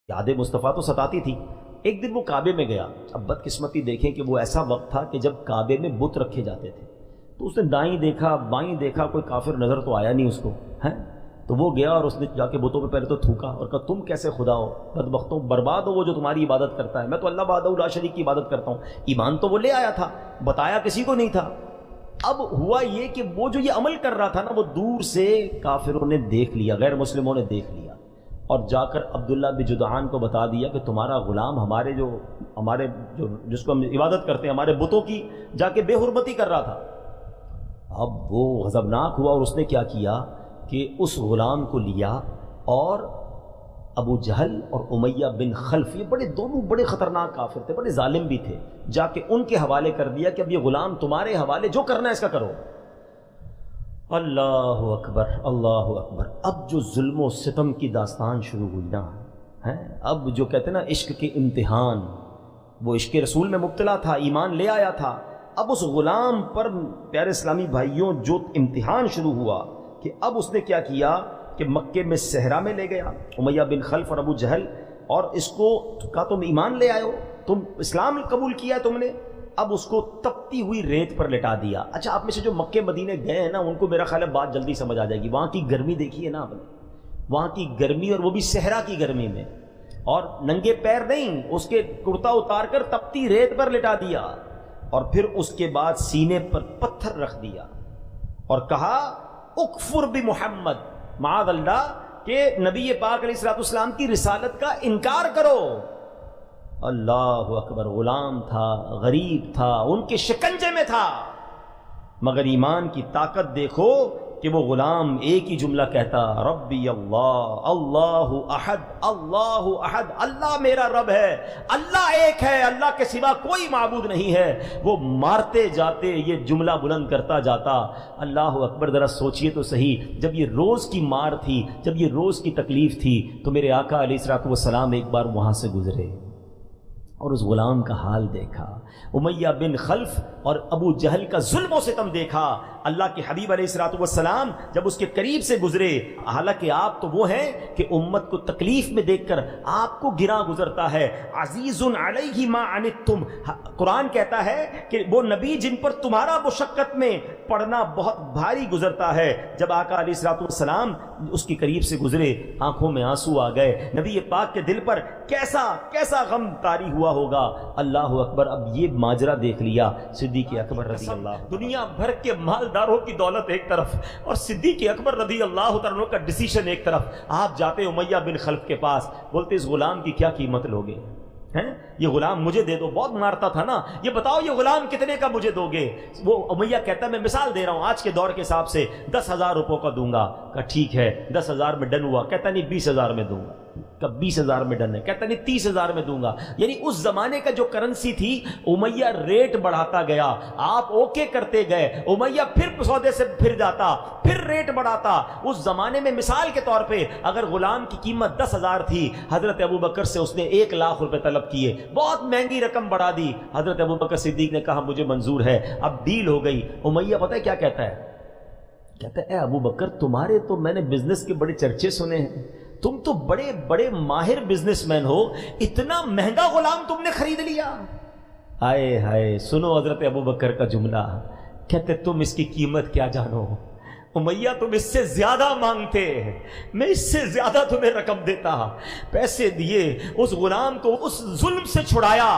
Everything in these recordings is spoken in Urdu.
یاد مصطفیٰ تو ستاتی تھی۔ ایک دن وہ کعبے میں گیا۔ اب بدقسمتی دیکھیں کہ وہ ایسا وقت تھا کہ جب کعبے میں بت رکھے جاتے تھے، تو اس نے دائیں دیکھا بائیں دیکھا، کوئی کافر نظر تو آیا نہیں اس کو، ہیں؟ تو وہ گیا اور اس نے جا کے بتوں پہ پہلے تو تھوکا اور کہا تم کیسے خدا ہو، بدبختوں، برباد ہو وہ جو تمہاری عبادت کرتا ہے، میں تو اللہ وحدہ لا شریک کی عبادت کرتا ہوں۔ ایمان تو وہ لے آیا تھا، بتایا کسی کو نہیں تھا۔ اب ہوا یہ کہ وہ جو یہ عمل کر رہا تھا نا، وہ دور سے کافروں نے دیکھ لیا، غیر مسلموں نے دیکھ لیا، اور جا کر عبداللہ بن جدعان کو بتا دیا کہ تمہارا غلام ہمارے جو جس کو ہم عبادت کرتے ہیں، ہمارے بتوں کی جا کے بے حرمتی کر رہا تھا۔ اب وہ غضبناک ہوا اور اس نے کیا کیا کہ اس غلام کو لیا اور ابو جہل اور امیہ بن خلف، یہ دونوں بڑے خطرناک کافر تھے، بڑے ظالم بھی تھے، جا کے ان کے حوالے کر دیا کہ اب یہ غلام تمہارے حوالے، جو کرنا ہے اس کا کرو۔ اللہ اکبر اللہ اکبر۔ اب جو ظلم و ستم کی داستان شروع ہوئی نا، اب جو کہتے ہیں نا عشق کے امتحان، وہ عشق رسول میں مبتلا تھا، ایمان لے آیا تھا، اب اس غلام پر پیارے اسلامی بھائیوں جو امتحان شروع ہوا کہ اب اس نے کیا کیا کہ مکے میں صحرا میں لے گیا امیہ بن خلف اور ابو جہل، اور اس کو کہا تم ایمان لے آئے ہو، تم اسلام قبول کیا تم نے، اب اس کو تپتی ہوئی ریت پر لٹا دیا۔ اچھا آپ میں سے جو مکے مدینے گئے ہیں نا، ان کو میرا خیال ہے بات جلدی سمجھ آ جائے گی۔ وہاں کی گرمی دیکھیے نا آپ نے، وہاں کی گرمی، اور وہ بھی صحرا کی گرمی میں، اور ننگے پیر نہیں، اس کے کرتا اتار کر تپتی ریت پر لٹا دیا، اور پھر اس کے بعد سینے پر پتھر رکھ دیا اور کہا اکفر بمحمد، معاذ اللہ کہ نبی پاک علیہ الصلوۃ والسلام کی رسالت کا انکار کرو۔ اللہ اکبر۔ غلام تھا، غریب تھا، ان کے شکنجے میں تھا، مگر ایمان کی طاقت دیکھو کہ وہ غلام ایک ہی جملہ کہتا، ربی اللہ، اللہ احد، اللہ احد، اللہ میرا رب ہے، اللہ ایک ہے، اللہ کے سوا کوئی معبود نہیں ہے۔ وہ مارتے جاتے یہ جملہ بلند کرتا جاتا۔ اللہ اکبر۔ ذرا سوچئے تو صحیح، جب یہ روز کی مار تھی، جب یہ روز کی تکلیف تھی، تو میرے آقا علیہ الصلوۃ والسلام ایک بار وہاں سے گزرے اور اس غلام کا حال دیکھا، امیہ بن خلف اور ابو جہل کا ظلم و ستم دیکھا۔ اللہ کے حبیب علیہ الصلوۃ والسلام جب اس کے قریب سے گزرے، حالانکہ آپ تو وہ ہیں کہ امت کو تکلیف میں دیکھ کر آپ کو گرا گزرتا ہے، عزیز علیہ ما عنتم، قرآن کہتا ہے کہ وہ نبی جن پر تمہارا مشقت میں پڑنا بہت بھاری گزرتا ہے۔ جب آقا علیہ الصلوۃ والسلام اس کے قریب سے گزرے، آنکھوں میں آنسو آ گئے، نبی پاک کے دل پر کیسا غم طاری ہوا ہوگا۔ اللہ اکبر۔ اب یہ ماجرا دیکھ لیا صدیق اکبر رضی اللہ، دنیا بھر کے مالداروں کی دولت ایک طرف اور صدیق اکبر رضی اللہ تعالیٰ عنہ کا ڈیسیشن ایک طرف۔ آپ جاتے امیہ بن خلف کے پاس، بولتے اس غلام کی کیا قیمت لوگے؟ یہ غلام مجھے دے دو، بہت مارتا تھا نا، یہ بتاؤ یہ غلام کتنے کا مجھے دو گے؟ وہ امیہ کہتا ہے میں مثال دے رہا ہوں، آج کے دور کے حساب سے 10,000 روپوں کا دوں گا۔ کہا ٹھیک ہے، 10,000 میں ڈن ہوا۔ کہتا نہیں 20,000 میں دوں گا۔ کہا 20,000 میں ڈن ہے۔ کہتا نہیں 30,000 میں دوں گا۔ یعنی اس زمانے کا جو کرنسی تھی، امیہ ریٹ بڑھاتا گیا، آپ اوکے کرتے گئے، امیہ پھر سودے سے پھر جاتا، پھر ریٹ بڑھاتا۔ اس زمانے میں مثال کے طور پہ اگر غلام کی قیمت 10,000 تھی، حضرت ابوبکر سے اس نے 1,00,000 روپے طلب کیے، بہت مہنگی رقم بڑھا دی۔ حضرت ابوبکر صدیق نے کہا مجھے منظور ہے، اب ڈیل ہو گئی۔ امیہ پتہ ہے کیا کہتا ہے؟ کہتا ہے اے ابوبکر، تمہارے تو میں نے بزنس کے بڑے چرچے سنے ہیں، تم تو بڑے بڑے ماہر بزنس مین ہو، اتنا مہنگا غلام تم نے خرید لیا؟ ہائے ہائے، سنو حضرت ابوبکر کا جملہ، کہتے تم اس کی قیمت کیا جانو امیہ، تم اس سے زیادہ مانگتے، میں اس سے زیادہ تمہیں رقم دیتا۔ پیسے دیے، اس غلام کو اس ظلم سے چھڑایا،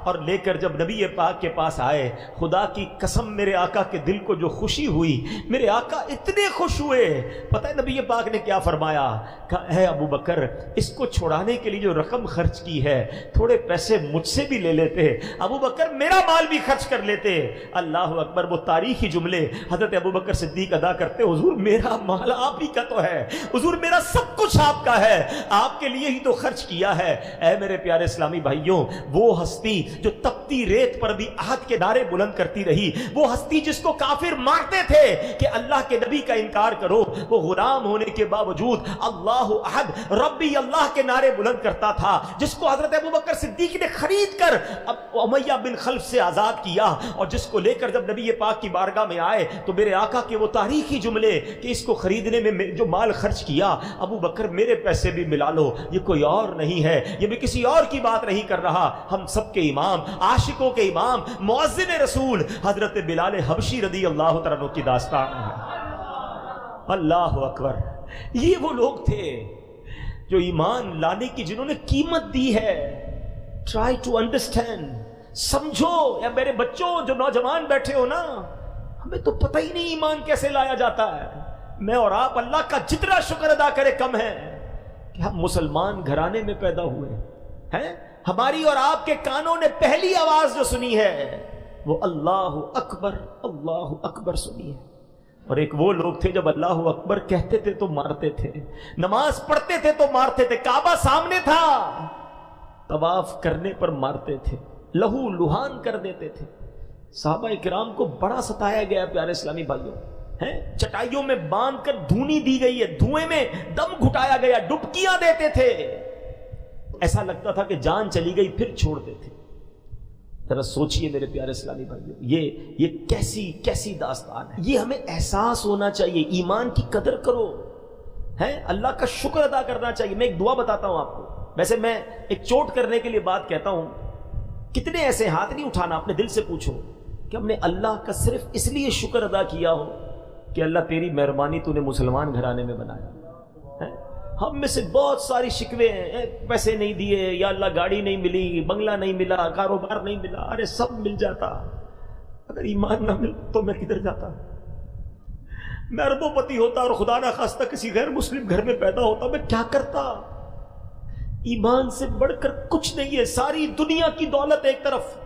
اور لے کر جب نبی پاک کے پاس آئے، خدا کی قسم میرے آقا کے دل کو جو خوشی ہوئی، میرے آقا اتنے خوش ہوئے۔ پتہ ہے نبی پاک نے کیا فرمایا؟ کہا اے ابو بکر، اس کو چھڑانے کے لیے جو رقم خرچ کی ہے، تھوڑے پیسے مجھ سے بھی لے لیتے، ابو بکر میرا مال بھی خرچ کر لیتے۔ اللہ اکبر۔ وہ تاریخی جملے حضرت ابو بکر صدیق ادا کرتے، حضور میرا مال آپ ہی کا تو ہے، حضور میرا سب کچھ آپ کا ہے، آپ کے لیے ہی تو خرچ کیا ہے۔ اے میرے پیارے اسلامی بھائیوں، وہ ہستی جو تپتی ریت پر بھی عہد کے نعرے بلند کرتی رہی، وہ ہستی جس کو کافر مارتے تھے کہ اللہ کے نبی کا انکار کرو، وہ غلام ہونے کے باوجود اللہ احد ربی اللہ کے نعرے بلند کرتا تھا، جس کو حضرت ابوبکر صدیق نے خرید کر امیہ بن خلف سے آزاد کیا، اور جس کو لے کر جب نبی پاک کی بارگاہ میں آئے تو میرے آقا کے وہ تاریخی جملے کہ اس کو خریدنے میں جو مال خرچ کیا ابو بکر میرے پیسے بھی ملا لو، یہ کوئی اور نہیں ہے، یہ بھی کسی اور کی بات نہیں کر رہا، ہم سب کے امام، عاشقوں کے امام، مؤذن رسول حضرت بلال حبشی رضی اللہ تعالیٰ عنہ کی داستان ہے۔ اللہ اکبر، یہ وہ لوگ تھے جو ایمان لانے کی جنہوں نے قیمت دی ہے۔ ٹرائی ٹو انڈرسٹینڈ، سمجھو یا میرے بچوں جو نوجوان بیٹھے ہو نا، ہمیں تو پتہ ہی نہیں ایمان کیسے لایا جاتا ہے۔ میں اور آپ اللہ کا جتنا شکر ادا کرے کم ہے کہ ہم مسلمان گھرانے میں پیدا ہوئے ہیں۔ ہماری اور آپ کے کانوں نے پہلی آواز جو سنی ہے وہ اللہ اکبر سنی ہے، اور ایک وہ لوگ تھے جب اللہ اکبر کہتے تھے تو مارتے تھے، نماز پڑھتے تھے تو مارتے تھے، کعبہ سامنے تھا طواف کرنے پر مارتے تھے، لہو لہان کر دیتے تھے۔ صحابہ کرام کو بڑا ستایا گیا پیارے اسلامی بھائیوں، چٹائیوں میں باندھ کر دھونی دی گئی ہے، دھوئیں میں دم گھٹایا گیا، ڈبکیاں دیتے تھے، ایسا لگتا تھا کہ جان چلی گئی پھر چھوڑتے تھے۔ ذرا سوچئے میرے پیارے اسلامی بھائیوں، یہ کیسی داستان ہے۔ یہ ہمیں احساس ہونا چاہیے، ایمان کی قدر کرو، اللہ کا شکر ادا کرنا چاہیے۔ میں ایک دعا بتاتا ہوں آپ کو، ویسے میں ایک چوٹ کرنے کے لیے بات کہتا ہوں، کتنے ایسے ہاتھ نہیں اٹھانا، اپنے دل سے پوچھو کہ ہم نے اللہ کا صرف اس لیے شکر ادا کیا ہو کہ اللہ تیری مہربانی تو نے مسلمان گھرانے میں بنایا۔ ہم میں سے بہت ساری شکوے ہیں، پیسے نہیں دیے، یا اللہ گاڑی نہیں ملی، بنگلہ نہیں ملا، کاروبار نہیں ملا، ارے سب مل جاتا، اگر ایمان نہ مل تو میں کدھر جاتا؟ میں اربوں پتی ہوتا اور خدا نہ خواستہ کسی غیر مسلم گھر میں پیدا ہوتا، میں کیا کرتا؟ ایمان سے بڑھ کر کچھ نہیں ہے، ساری دنیا کی دولت ایک طرف،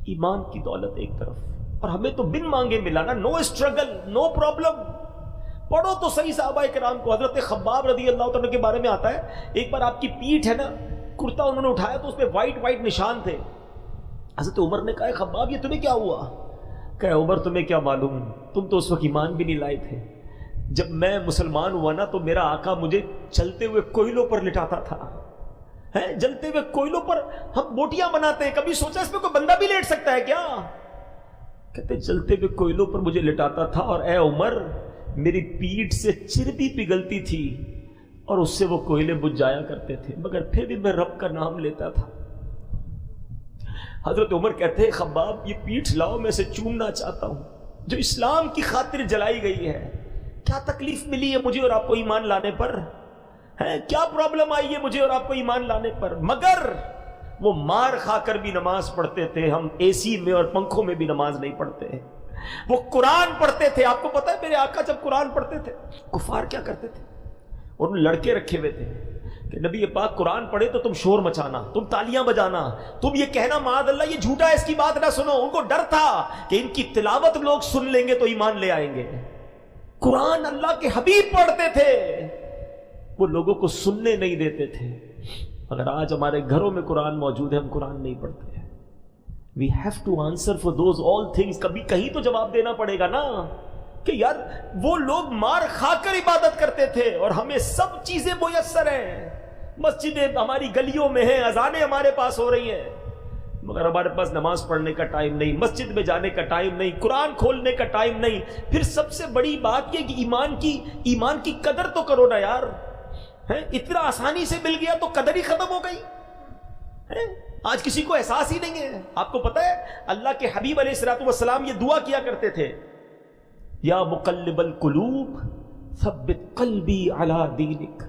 ایمان کی دولت ایک طرف، اور ہمیں تو بن مانگے ملا نا، نو اسٹرگل، نو پرابلم۔ پڑھو تو صحیح صحابہ کرام کو، حضرت خباب رضی اللہ تعالیٰ کے بارے میں آتا ہے، ایک بار آپ کی پیٹھ ہے نا، کرتا انہوں نے اٹھایا تو اس پہ وائٹ نشان تھے۔ حضرت عمر نے کہا خباب یہ تمہیں کیا ہوا؟ کہ عمر تمہیں کیا معلوم، تم تو اس وقت ایمان بھی نہیں لائے تھے، جب میں مسلمان ہوا نا تو میرا آقا مجھے چلتے ہوئے کوئلوں پر لٹاتا تھا، جلتے ہوئے کوئلوں پر ہم بوٹیاں بناتے ہیں، کبھی سوچا اس پہ کوئی بندہ بھی لیٹ سکتا ہے کیا؟ کہتے جلتے ہوئے کوئلوں پر مجھے لٹاتا تھا، اور اے عمر میری پیٹھ سے چربی پگھلتی تھی اور اس سے وہ کوئلے بجھ جایا کرتے تھے، مگر پھر بھی میں رب کا نام لیتا تھا۔ حضرت عمر کہتے ہیں خباب یہ پیٹھ لاؤ، میں اسے چومنا چاہتا ہوں، جو اسلام کی خاطر جلائی گئی ہے۔ کیا تکلیف ملی ہے مجھے اور آپ کو ایمان لانے پر؟ کیا پرابلم آئی ہے مجھے اور آپ کو ایمان لانے پر؟ مگر وہ مار کھا کر بھی نماز پڑھتے تھے، ہم اے سی میں اور پنکھوں میں بھی نماز نہیں پڑھتے ہیں۔ وہ قرآن پڑھتے تھے، آپ کو پتا ہے میرے آقا جب قرآن پڑھتے تھے کفار کیا کرتے تھے؟ اور لڑکے رکھے ہوئے تھے کہ نبی پاک قرآن پڑھے تو تم شور مچانا، تم تالیاں بجانا، تم یہ کہنا معاذ اللہ یہ جھوٹا ہے، اس کی بات نہ سنو۔ ان کو ڈر تھا کہ ان کی تلاوت لوگ سن لیں گے تو ایمان لے آئیں گے۔ قرآن اللہ کے حبیب پڑھتے تھے، وہ لوگوں کو سننے نہیں دیتے تھے۔ اگر آج ہمارے گھروں میں قرآن موجود ہے، ہم قرآن نہیں پڑھتے ہیں۔ We have to answer for those all things۔ کبھی کہیں تو جواب دینا پڑے گا نا کہ یار وہ لوگ مار کھا کر عبادت کرتے تھے اور ہمیں سب چیزیں میسر ہیں، مسجدیں ہماری گلیوں میں ہیں، اذانیں ہمارے پاس ہو رہی ہیں، مگر ہمارے پاس نماز پڑھنے کا ٹائم نہیں، مسجد میں جانے کا ٹائم نہیں، قرآن کھولنے کا ٹائم نہیں۔ پھر سب سے بڑی بات یہ کہ ایمان کی قدر تو کرو نا یار، اتنا آسانی سے مل گیا تو قدر ہی ختم ہو گئی۔ آج کسی کو احساس ہی نہیں ہے۔ آپ کو پتہ ہے اللہ کے حبیب علیہ الصلوۃ والسلام یہ دعا کیا کرتے تھے، یا مقلب القلوب ثبت قلبی علی دینک،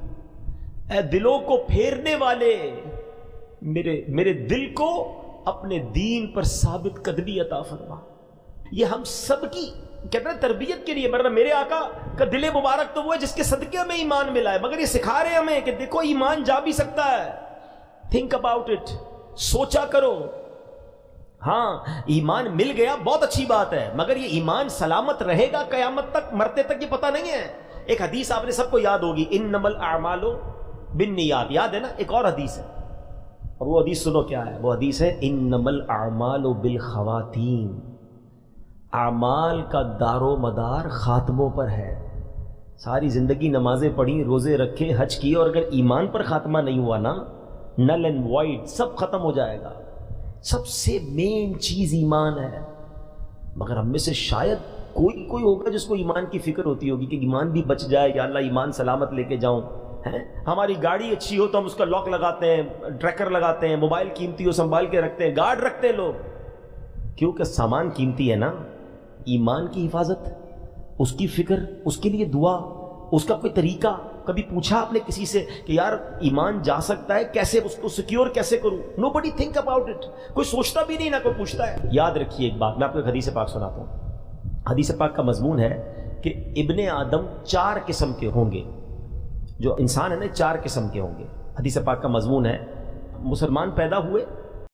اے دلوں کو پھیرنے والے میرے دل کو اپنے دین پر ثابت قدمی عطا فرما۔ یہ ہم سب کی کہتے ہیں تربیت کے لیے، مطلب میرے آقا کا دل مبارک تو وہ ہے جس کے صدقے میں ایمان ملا ہے، مگر یہ سکھا رہے ہیں ہمیں کہ دیکھو ایمان جا بھی سکتا ہے، تھنک اباؤٹ اٹ، سوچا کرو۔ ہاں ایمان مل گیا بہت اچھی بات ہے، مگر یہ ایمان سلامت رہے گا قیامت تک، مرتے تک یہ پتہ نہیں ہے۔ ایک حدیث آپ نے سب کو یاد ہوگی، انما الاعمال بالنیات، یاد ہے نا؟ ایک اور حدیث ہے اور وہ حدیث سنو کیا ہے، وہ حدیث ہے انما الاعمال بالخواتیم، اعمال کا دار و مدار خاتموں پر ہے۔ ساری زندگی نمازیں پڑھی، روزے رکھے، حج کیے، اور اگر ایمان پر خاتمہ نہیں ہوا نا، نل اینڈ وائڈ، سب ختم ہو جائے گا۔ سب سے مین چیز ایمان ہے۔ مگر ہم میں سے شاید کوئی ہوگا جس کو ایمان کی فکر ہوتی ہوگی کہ ایمان بھی بچ جائے، یا اللہ ایمان سلامت لے کے جاؤں۔ ہماری گاڑی اچھی ہو تو ہم اس کا لاک لگاتے ہیں، ٹریکر لگاتے ہیں، موبائل قیمتی ہو سنبھال کے رکھتے ہیں، گارڈ رکھتے ہیں لوگ، کیونکہ سامان قیمتی ہے نا۔ ایمان کی حفاظت، اس کی فکر، اس کے لیے دعا، اس کا کوئی طریقہ، کبھی پوچھا آپ نے کسی سے کہ یار ایمان جا سکتا ہے، کیسے اس کو سیکیور کیسے کروں؟ نو بڈی تھنک اباؤٹ اٹ، کوئی سوچتا بھی نہیں، نہ کوئی پوچھتا ہے۔ یاد رکھیے ایک بات، میں آپ کو ایک حدیث پاک سناتا ہوں۔ حدیث پاک کا مضمون ہے کہ ابن آدم 4 قسم کے ہوں گے، جو انسان ہے نا 4 قسم کے ہوں گے۔ حدیث پاک کا مضمون ہے مسلمان پیدا ہوئے